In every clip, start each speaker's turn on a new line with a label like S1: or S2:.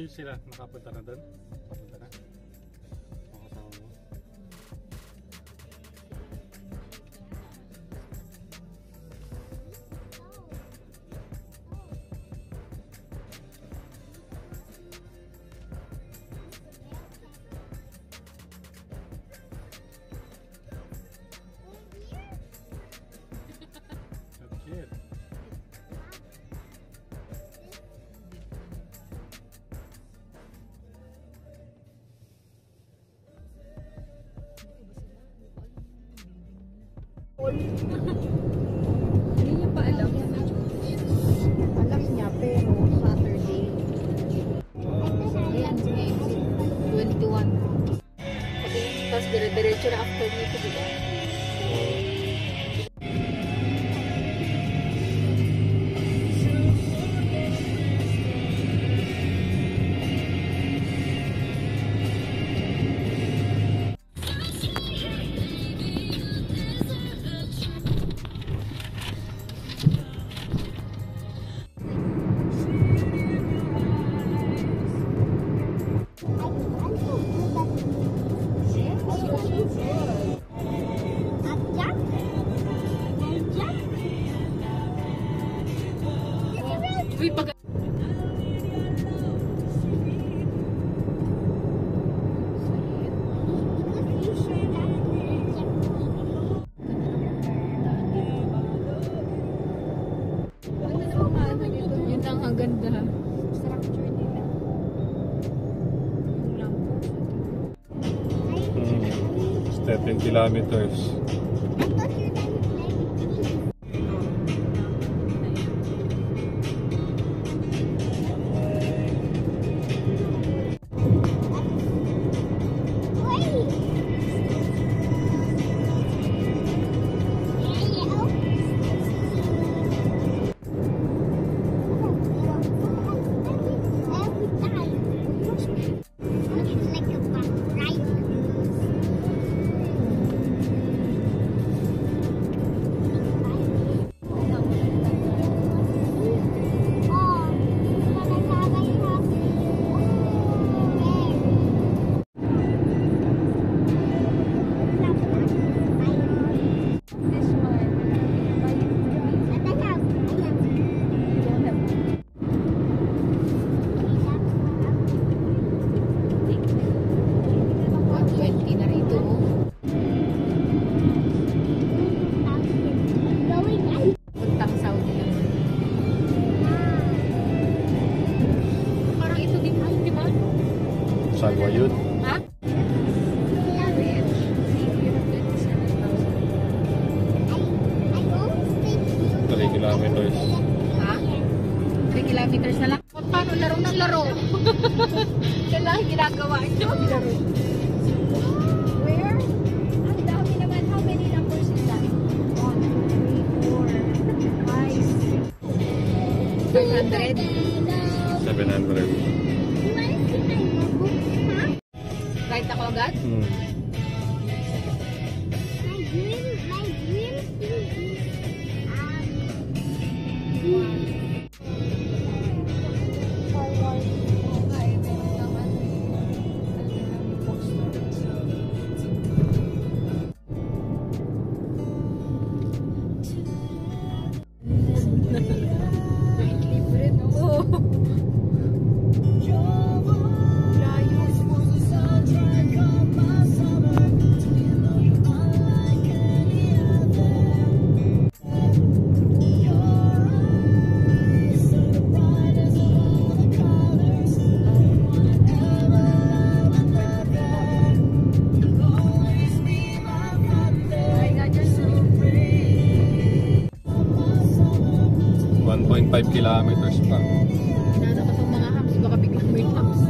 S1: Fish sila, nakapunta na doon? Nakapunta na? Makasama mo?
S2: Hindi niya pa alam. Alam niya pero Saturday. Ayan, si 21. Tapos dire-diretso na after nito, diba? Yun ang ganda. Structure nila.
S1: 7 kilometers. Salwa yun?
S2: Ha?
S1: 3 kilometers.
S2: Ha? 3 kilometers na lang? Paano laro ng laro? Kailangan ginagawa ito. Where? Ang dami naman. How many numbers is that? 1, 2, 3, 4, 5, 6, 700. Right ako agad?
S3: My dream thing
S2: libre, no?
S1: Five kilometers pa.
S2: Nada ko itong mga hams, baka biglang may hams.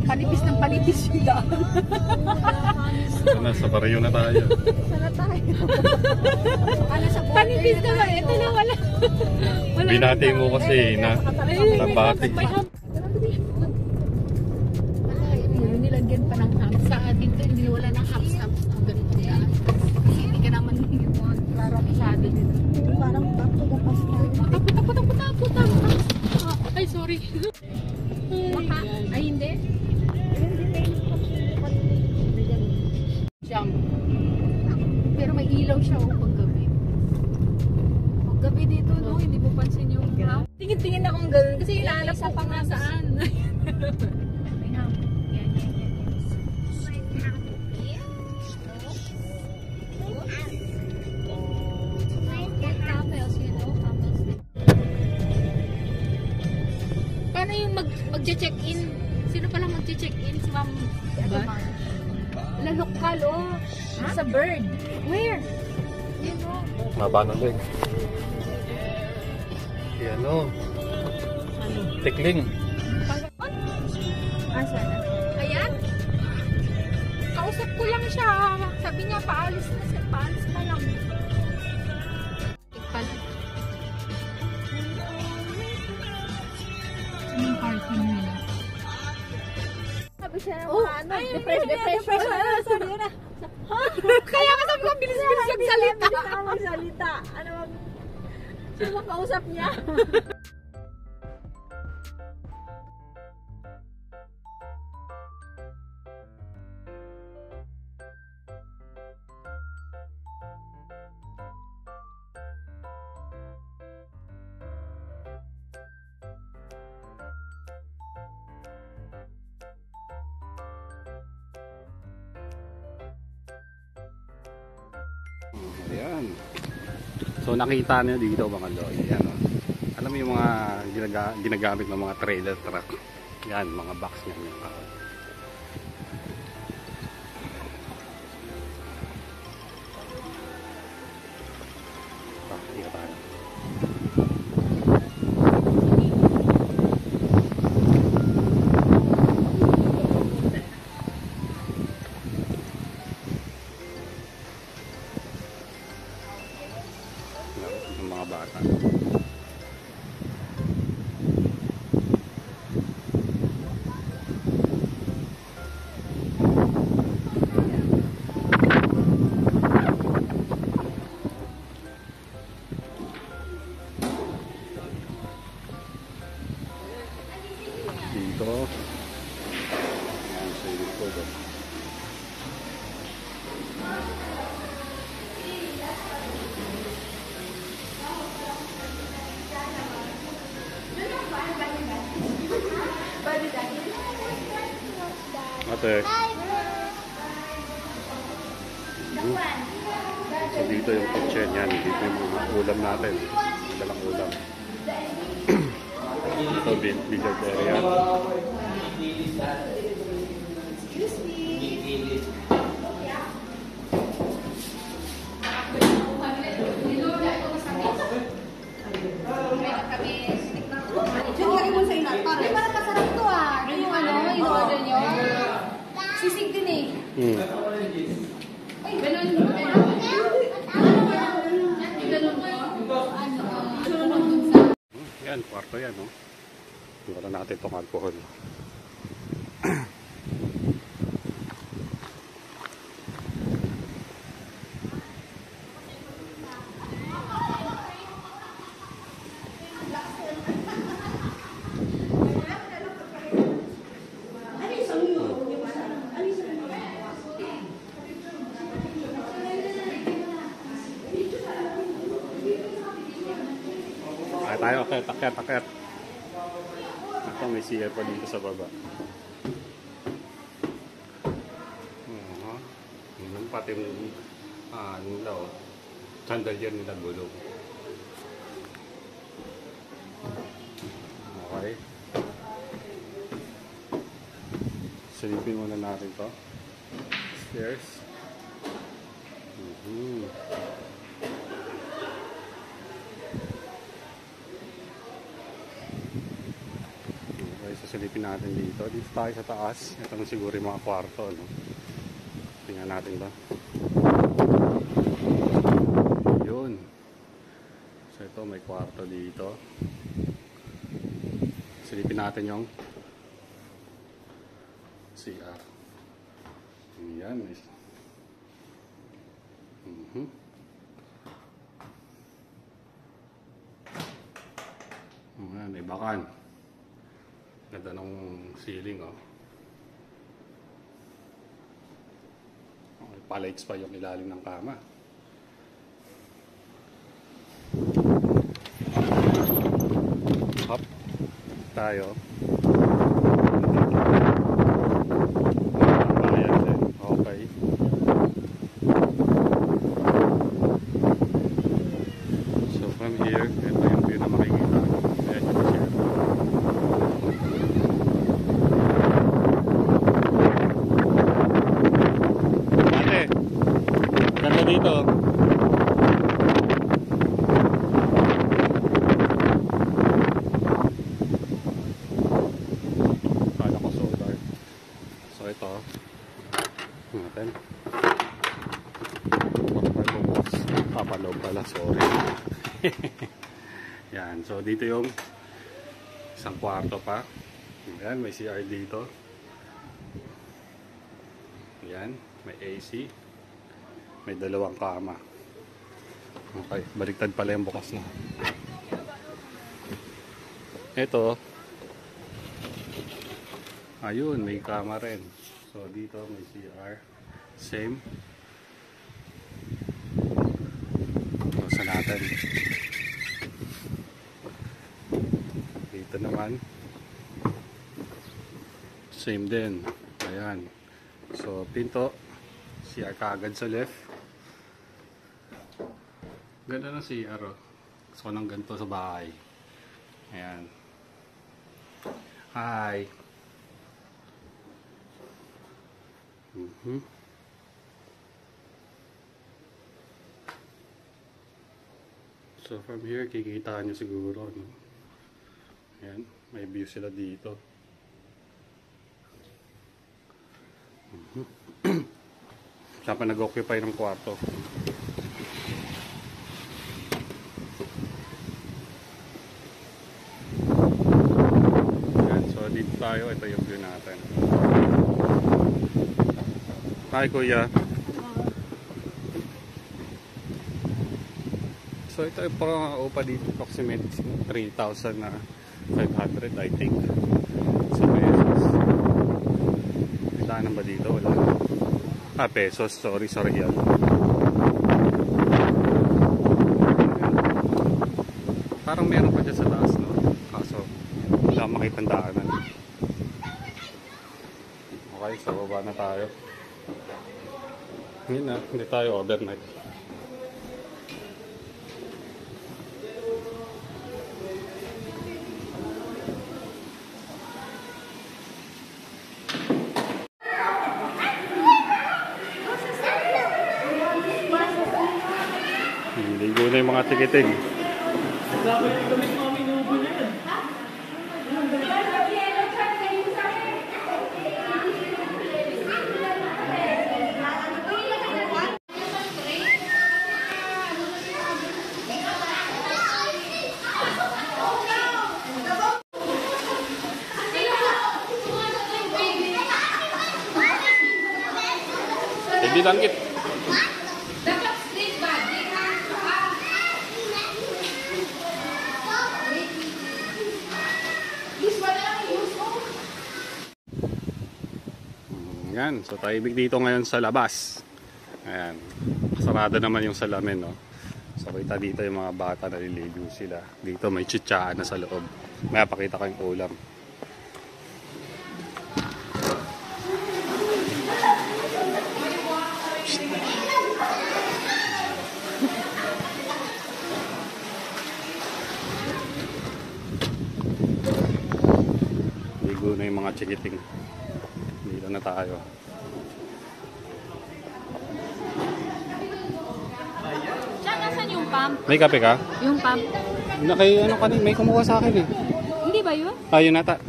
S2: Panipis ng panipis.
S1: Parayo na tayo.
S2: Sana tayo. Ano sa border? Panipis na ba? Ito na wala.
S1: Binati mo kasi na nabati.
S2: Yung nilagyan pa ng hams. Sa atin to, hindi wala ng hams. Ang ganito yan. Kasi hindi ka naman parang masyado dito.
S3: Parang tapos
S2: Tapos. Ay, sorry. Baka. Ay, hindi. Jump. Pero may ilaw siya paggabi. Paggabi dito, no? Hindi mo pansin yung tingin-tingin akong gano'n kasi hinahanap ko pang nasaan. Paano yung mag-check-in? Sino palang mag-check-in? Si Ma'am Lalokal, oh. Sa bird. Where? Yun, oh.
S1: Maba ng leg. Yan o. Tikling.
S2: Asan? Ayan. Kausap ko lang siya. Sabi niya, paalis na siya. Paalis na lang. Tikpal. Anong parking nila?
S3: Sabi siya ng
S2: Oh,
S3: mga ano,
S2: ay,
S3: depression. Sorry na.
S2: Kaya ka sabi ko, bilis-bilis yung salita.
S3: Bilis na magsalita. Ano mag... Sino kausap niya?
S1: Ayan. So nakita niyo dito mga loy. Ayan o. Alam mo yung mga ginagamit ng mga trailer truck. Yan, mga box niyan yung kahoy. Ikat tayo. Yung mga bata. Dito. Ayan, sa likod. Ate. So dito yung kitchen yan. Dito yung mga ulam natin. Dalang ulam. So billiard area.
S2: Diyan lagi mo sa inat. Ay, parang masarap to ah. Yung ano, yung order nyo. Sisig din eh. Ay, ganun. Ganun mo. Sunod dun sa...
S1: Yan, kwarto yan, no? Wala natin itong alcohol. Ay, tayo, akit. Ito, may CR pa dito sa baba. Yung pati yung nila, chandelier nila gulong. Okay. Silipin muna natin to. Stairs. Okay, sasalipin natin dito. Dito tayo sa taas. Ito na siguro yung mga kwarto, no? Tingnan natin ba. Yun. So ito, may kwarto dito. Silipin natin yung CR. Yan. Ayan, may bakan. Ganda ng ceiling, oh. Okay, palights pa yung ilalim ng kama. Hop. Tayo. Ayan din. Okay. So from here, ito yung view na makikita. Ayan yung share. Ate, ganda dito. Kala ko solar. So ito, natin. Papalog pala, sorry. Yan, so dito yung isang kwarto pa. Yan, may CR dito. Yan, may AC. May dalawang kama. Okay, baliktad pala yung bukas na. Ito. Ayun, may kama rin. So dito may CR. Same. Sa natin. Dito naman. Same din. Ayan. So pinto. CR kaagad sa left. Ganda ng CR, oh. So nang ganito sa bahay. Ayan. Hi. So from here, kikita nyo siguro, no? Ayan, may view sila dito. Siya pa nag-occupy ng kwarto. Ayan, so dito tayo, ito yung view natin. Hi kuya. So ito ay parang upa dito, approximate 3,500 I think. Sa pesos. Ilan ba dito? Wala. Pesos, sorry, yan. Parang meron pa dyan sa taas, no? Kaso, wala makitang daanan. Okay, so baba na tayo. Hindi tayo overnight. Ligo na yung mga tikiting. Hindi langit. Yan, so tahimik dito ngayon sa labas. Ayan, sarado naman yung salamin, no? So kita dito yung mga bata naliligo sila. Dito may chitsaan na sa loob. May pakita ko yung ulam. Ligo na yung mga chikiting. Dito na tayo.
S2: Diyan, nasan yung pump?
S1: May kape ka?
S2: Yung pump.
S1: Ano kanina, may kumuha sa akin eh.
S2: Hindi ba yun?
S1: Ayun nata.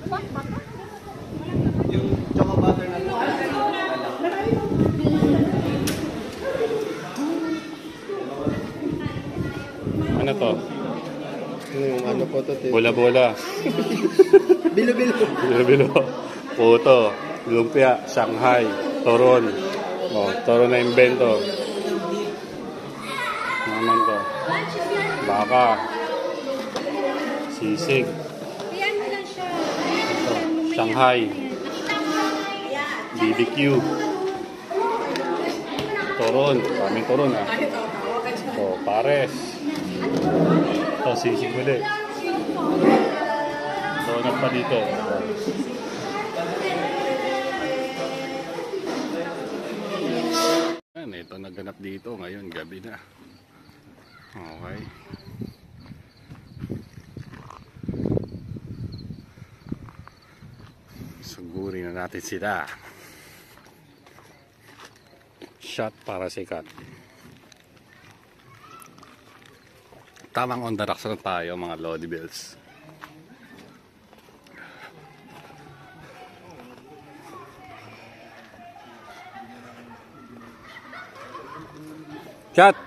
S2: Pump ba ka?
S4: Yung choco butter na
S1: Ano to?
S4: Yung ano po to?
S1: Bola-bola.
S4: Bilo-bilo.
S1: Bilo-bilo. Puto. Lumpia. Shanghai. Toron. Oh, toron na invento. Naman to. Baka. Sisig.
S2: Ayan mo lang siya.
S1: Ito. Shanghai. BBQ. Toron. Kaming toron ah. Oh, pares. Ito, sisig ulit. Donut pa dito. Ayan, ito naganap dito. Ngayon, gabi na. Okay. Sugurin na natin sila. Shot para sikat. Tamang on the rocks na tayo mga Lodi Bells. Shot!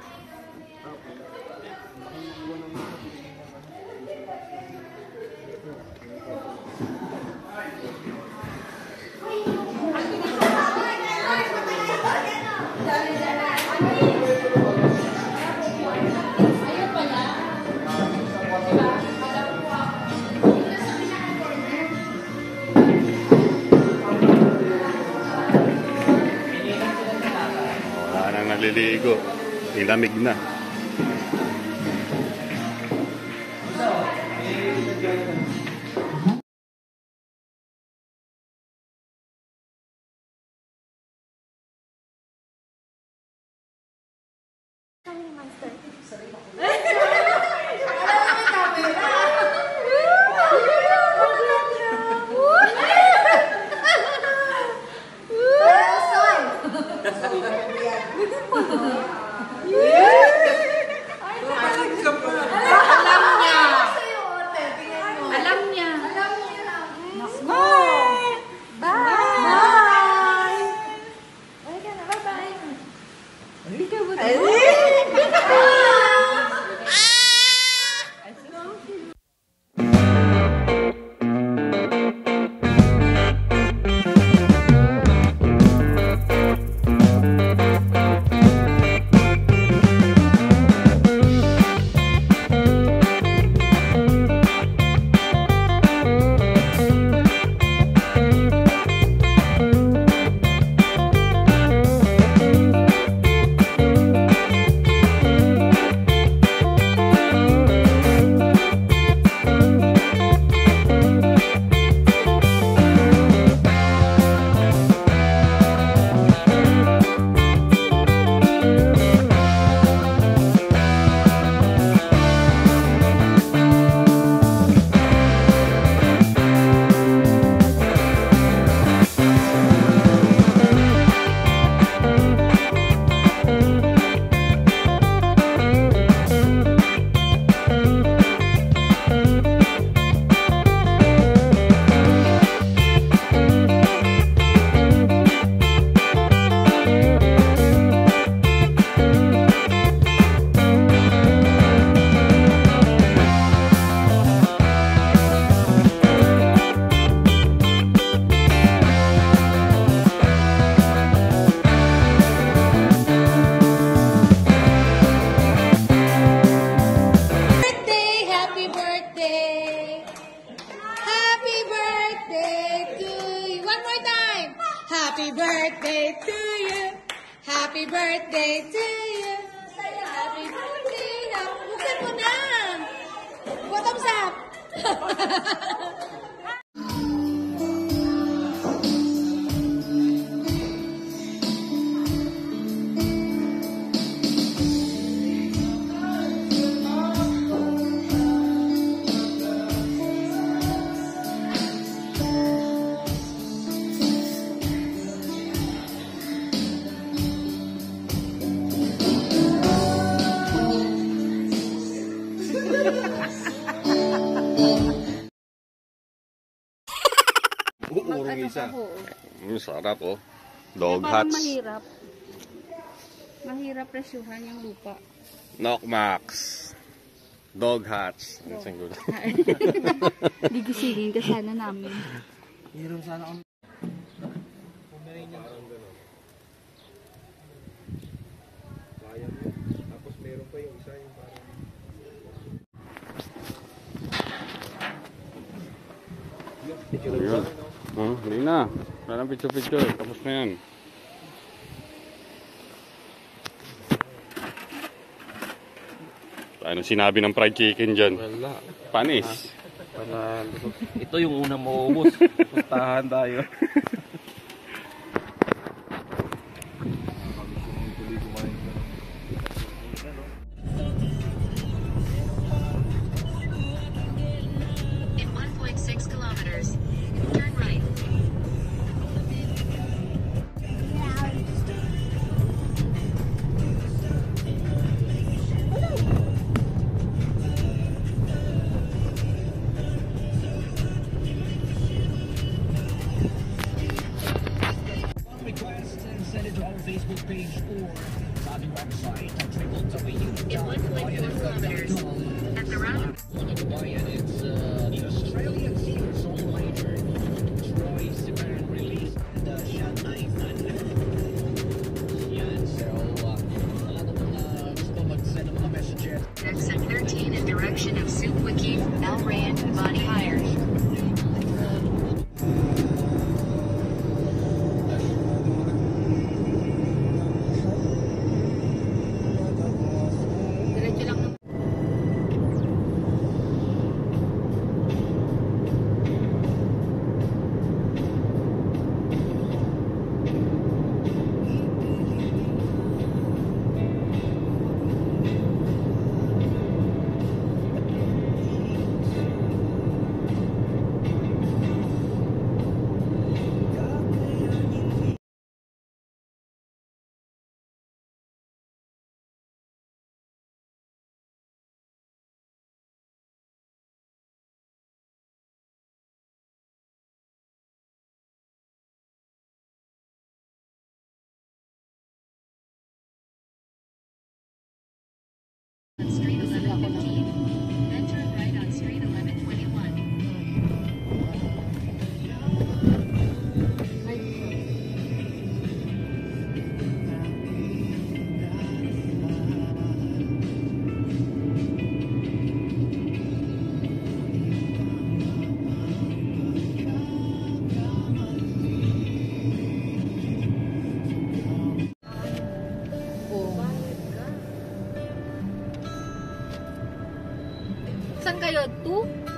S1: Wala nang naliligo. Nilamig na.
S2: Alam niya.
S3: Happy birthday to you. Happy birthday to you. Happy birthday. Bukan mo na. Bottoms up.
S1: Uurong isa. Sarap oh. Dog
S2: Parang
S1: hats.
S2: mahirap. Mahirap presyuhan yung lupa.
S1: Knock Max. Dog hats. Single.
S2: Gigisingin ka sana namin.
S4: Meron sana akong... Tapos meron pa yung isa yung parang...
S1: Ayun. Hindi na. Wala nang picture-picture. Tapos na yan. Ano sinabi ng fried chicken dyan?
S4: Wala.
S1: Panis.
S4: Ito yung unang mauubos. Pustahan tayo.
S5: In 1.6 kilometers, turn right.
S6: Request and send it to our Facebook page or on the website at www.bayan.com.
S5: In 1.4 kilometers, at the round.
S6: Bayan, it's the Australian singer-songwriter Troye Sivan released the Shot 9. Yan, so wala na mga gusto mag-send ng mga messages.
S5: Exit 13 in direction of Sukwiki, Al Rayan, Body Hire.
S2: Diretso lang ng...
S5: Street 1115. Then turn right on Street 1121.
S2: Saan kayo? 2?